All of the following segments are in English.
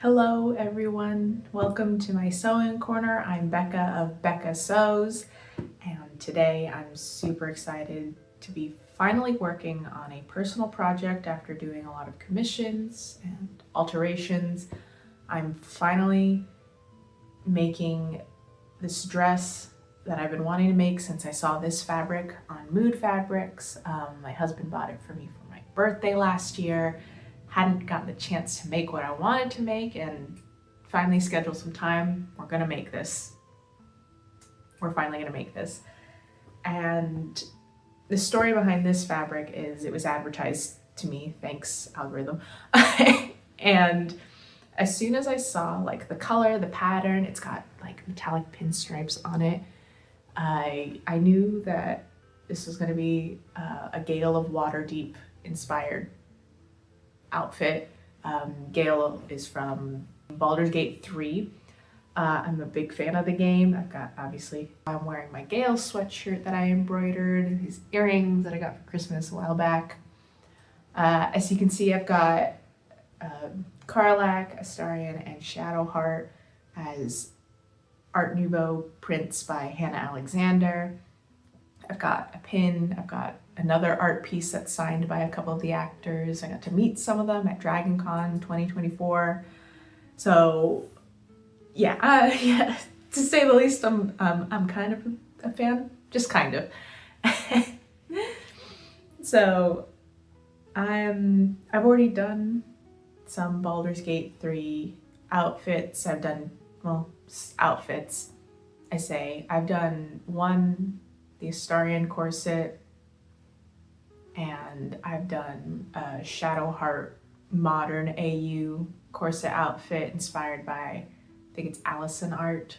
Hello everyone, welcome to my sewing corner. I'm Becca of Becca Sews, and today I'm super excited to be finally working on a personal project after doing a lot of commissions and alterations. I'm finally making this dress that I've been wanting to make since I saw this fabric on Mood Fabrics. My husband bought it for me for my birthday last year. Hadn't gotten the chance to make what I wanted to make, and finally scheduled some time. We're gonna make this. We're finally gonna make this. And the story behind this fabric is it was advertised to me, thanks algorithm. And as soon as I saw like the color, the pattern, it's got like metallic pinstripes on it, I knew that this was gonna be a Gale of Waterdeep inspired outfit. Gale is from Baldur's Gate 3. I'm a big fan of the game. I'm wearing my Gale sweatshirt that I embroidered, these earrings that I got for Christmas a while back. As you can see, I've got Karlach, Astarion, and Shadowheart as Art Nouveau prints by Hannah Alexander. I've got a pin, I've got another art piece that's signed by a couple of the actors. I got to meet some of them at DragonCon 2024. So yeah, to say the least, I'm kind of a fan, just kind of. So I've already done some Baldur's Gate 3 outfits. I've done, outfits, I've done one, the Astarion corset, and I've done a Shadowheart modern AU corset outfit inspired by, I think it's Allison art.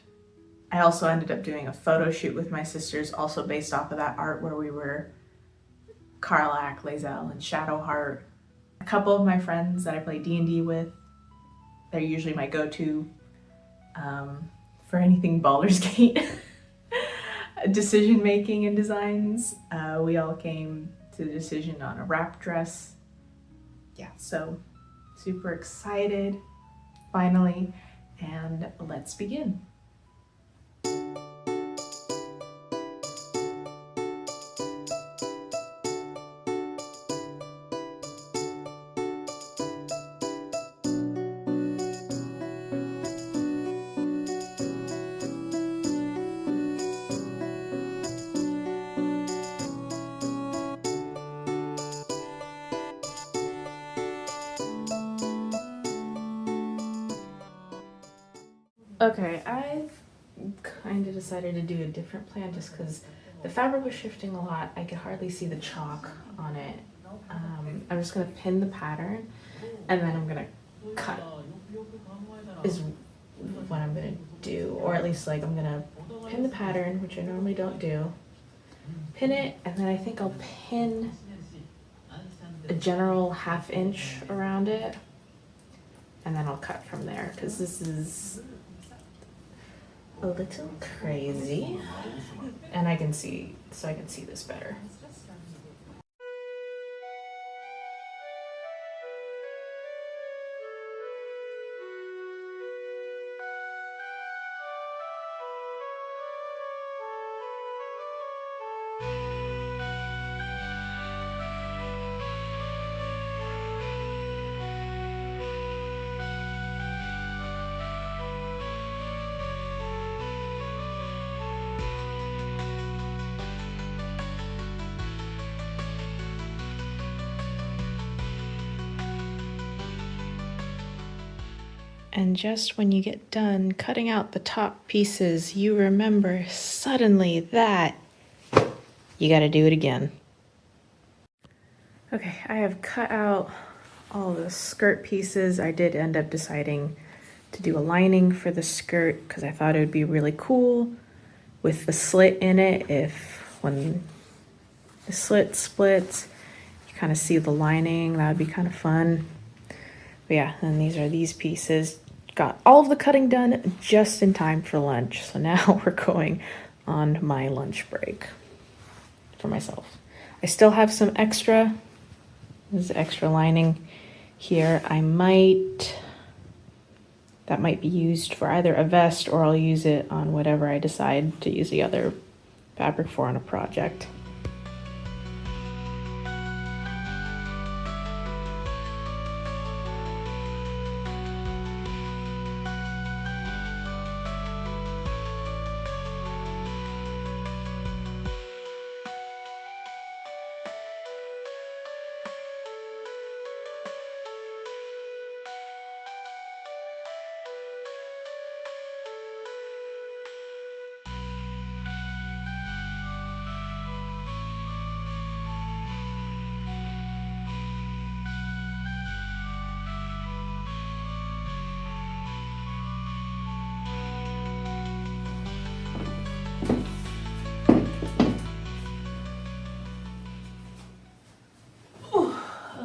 I also ended up doing a photo shoot with my sisters, also based off of that art, where we were Karlach, Lae'zel, and Shadowheart. A couple of my friends that I play D&D with, they're usually my go-to for anything Baldur's Gate decision making and designs. We all came to the decision on a wrap dress. Yeah, so super excited finally, and let's begin. Okay, I've kind of decided to do a different plan just because the fabric was shifting a lot. I could hardly see the chalk on it. I'm just gonna pin the pattern, and then I'm gonna cut is what I'm gonna do, or at least like I'm gonna pin the pattern, which I normally don't do, pin it, and then I think I'll pin a general 1/2 inch around it, and then I'll cut from there, because this is a little crazy, and I can see this better. And just when you get done cutting out the top pieces, you remember suddenly that you gotta do it again. Okay, I have cut out all the skirt pieces. I did end up deciding to do a lining for the skirt because I thought it would be really cool with the slit in it. If when the slit splits, you kind of see the lining, that would be kind of fun. But yeah, and these are these pieces. Got all of the cutting done just in time for lunch. So now we're going on my lunch break for myself. I still have some extra, this is extra lining here. I might that might be used for either a vest, or I'll use it on whatever I decide to use the other fabric for on a project.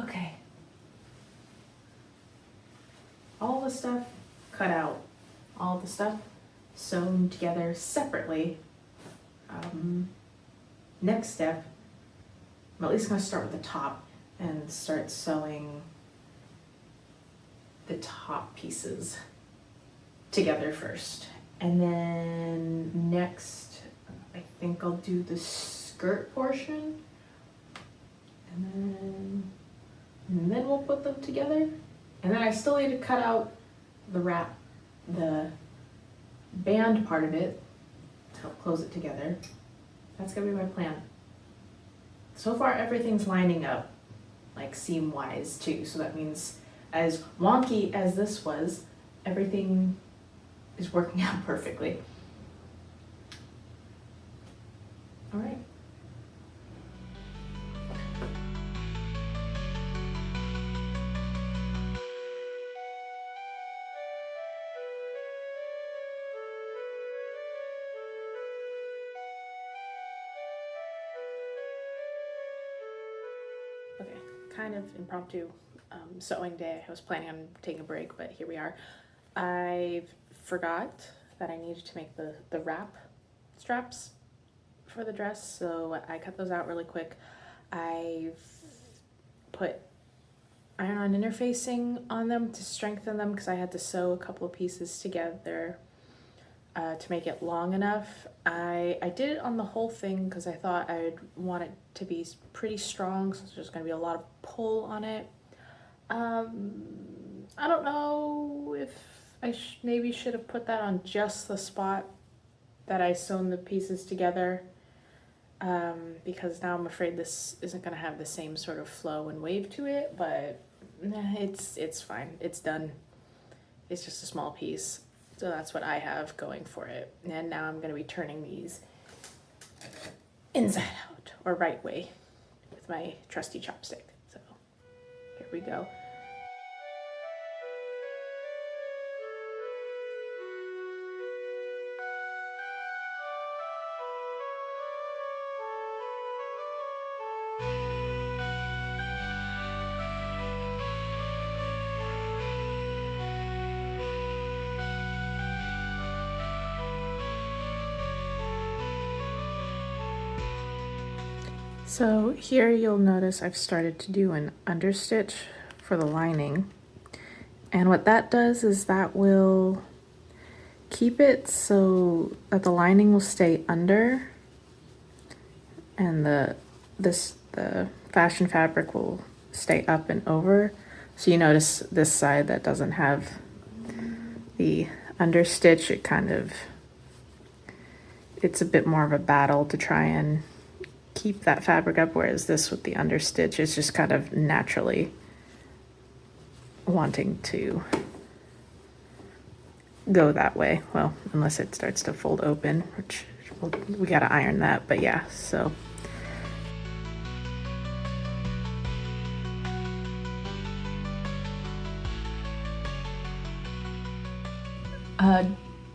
Okay. All the stuff cut out, all the stuff sewn together separately. Next step, I'm at least going to start with the top and start sewing the top pieces together first. And then next, I think I'll do the skirt portion. And then we'll put them together. And then I still need to cut out the wrap, the band part of it to help close it together. That's gonna be my plan. So far everything's lining up, like seam wise too. So that means as wonky as this was, everything is working out perfectly. All right. Okay, kind of impromptu sewing day. I was planning on taking a break, but here we are. I forgot that I needed to make the wrap straps for the dress, so I cut those out really quick. I've put iron-on interfacing on them to strengthen them because I had to sew a couple of pieces together to make it long enough. I did it on the whole thing because I thought I'd want it to be pretty strong, so there's going to be a lot of pull on it. I don't know if I maybe should have put that on just the spot that I sewn the pieces together, because now I'm afraid this isn't going to have the same sort of flow and wave to it, but it's fine. It's done. It's just a small piece. So that's what I have going for it. And now I'm going to be turning these inside out, or right way, with my trusty chopstick. So here we go. So here you'll notice I've started to do an understitch for the lining. And what that does is that will keep it so that the lining will stay under and the fashion fabric will stay up and over. So you notice this side that doesn't have the understitch, it's a bit more of a battle to try and keep that fabric up, whereas this with the understitch is just kind of naturally wanting to go that way. Well, unless it starts to fold open, which we gotta iron that, but yeah, so.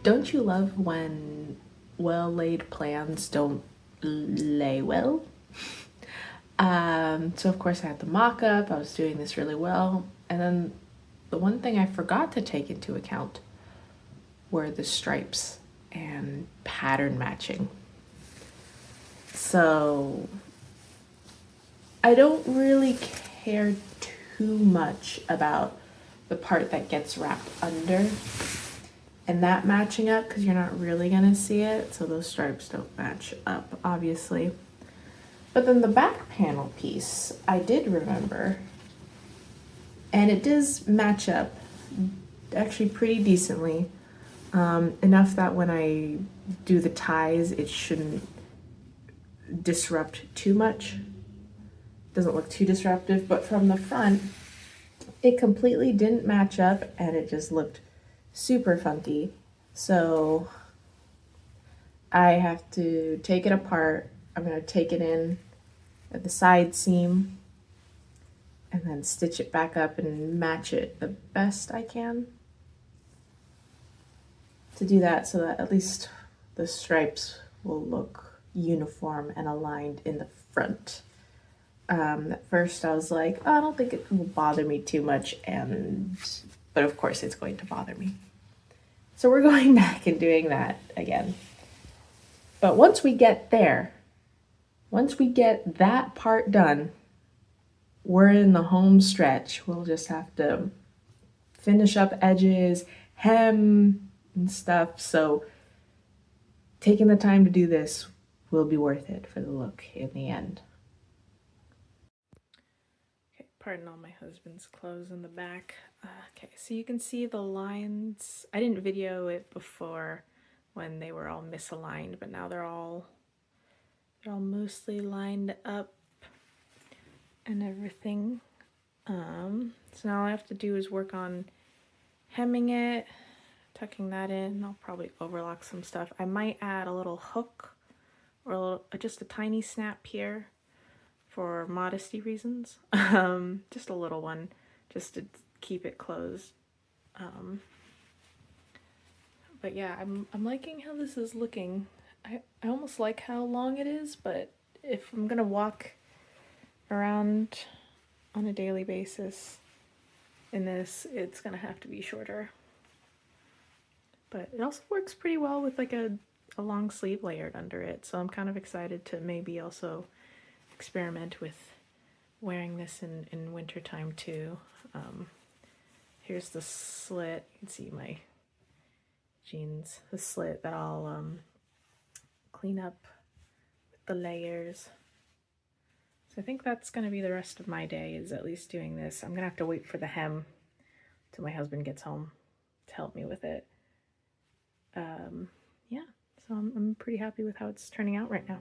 Don't you love when well-laid plans don't lay well? So of course I had the mock-up, I was doing this really well, and then the one thing I forgot to take into account were the stripes and pattern matching. So I don't really care too much about the part that gets wrapped under and that matching up, because you're not really gonna see it, so those stripes don't match up, obviously. But then the back panel piece, I did remember, and it does match up actually pretty decently, enough that when I do the ties, it shouldn't disrupt too much. Doesn't look too disruptive, but from the front, it completely didn't match up and it just looked super funky. So I have to take it apart. I'm going to take it in at the side seam and then stitch it back up and match it the best I can to do that, so that at least the stripes will look uniform and aligned in the front. At first I was like, oh, I don't think it will bother me too much, but of course it's going to bother me. So we're going back and doing that again. But once we get there, once we get that part done, we're in the home stretch. We'll just have to finish up edges, hem and stuff. So taking the time to do this will be worth it for the look in the end. Okay, pardon all my husband's clothes in the back. Okay, so you can see the lines. I didn't video it before when they were all misaligned, but now they're all mostly lined up and everything. So now all I have to do is work on hemming it, tucking that in. I'll probably overlock some stuff. I might add a little hook or just a tiny snap here for modesty reasons. Just a little one, just to keep it closed. But yeah, I'm liking how this is looking. I almost like how long it is, but if I'm gonna walk around on a daily basis in this, it's gonna have to be shorter. But it also works pretty well with like a long sleeve layered under it, so I'm kind of excited to maybe also experiment with wearing this in winter time too. Here's the slit. You can see my jeans, the slit that I'll clean up with the layers. So I think that's going to be the rest of my day, is at least doing this. I'm going to have to wait for the hem till my husband gets home to help me with it. Yeah, so I'm pretty happy with how it's turning out right now.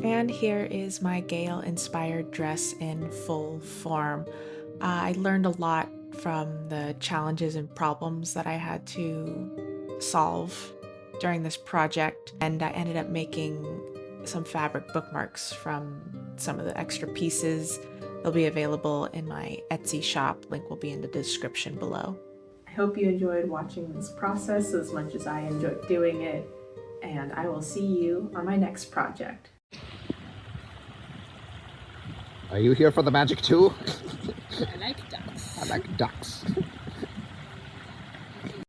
And here is my Gale-inspired dress in full form. I learned a lot from the challenges and problems that I had to solve during this project, and I ended up making some fabric bookmarks from some of the extra pieces. They'll be available in my Etsy shop. Link will be in the description below. I hope you enjoyed watching this process as much as I enjoyed doing it, and I will see you on my next project. Are you here for the magic too? I like ducks. I like ducks.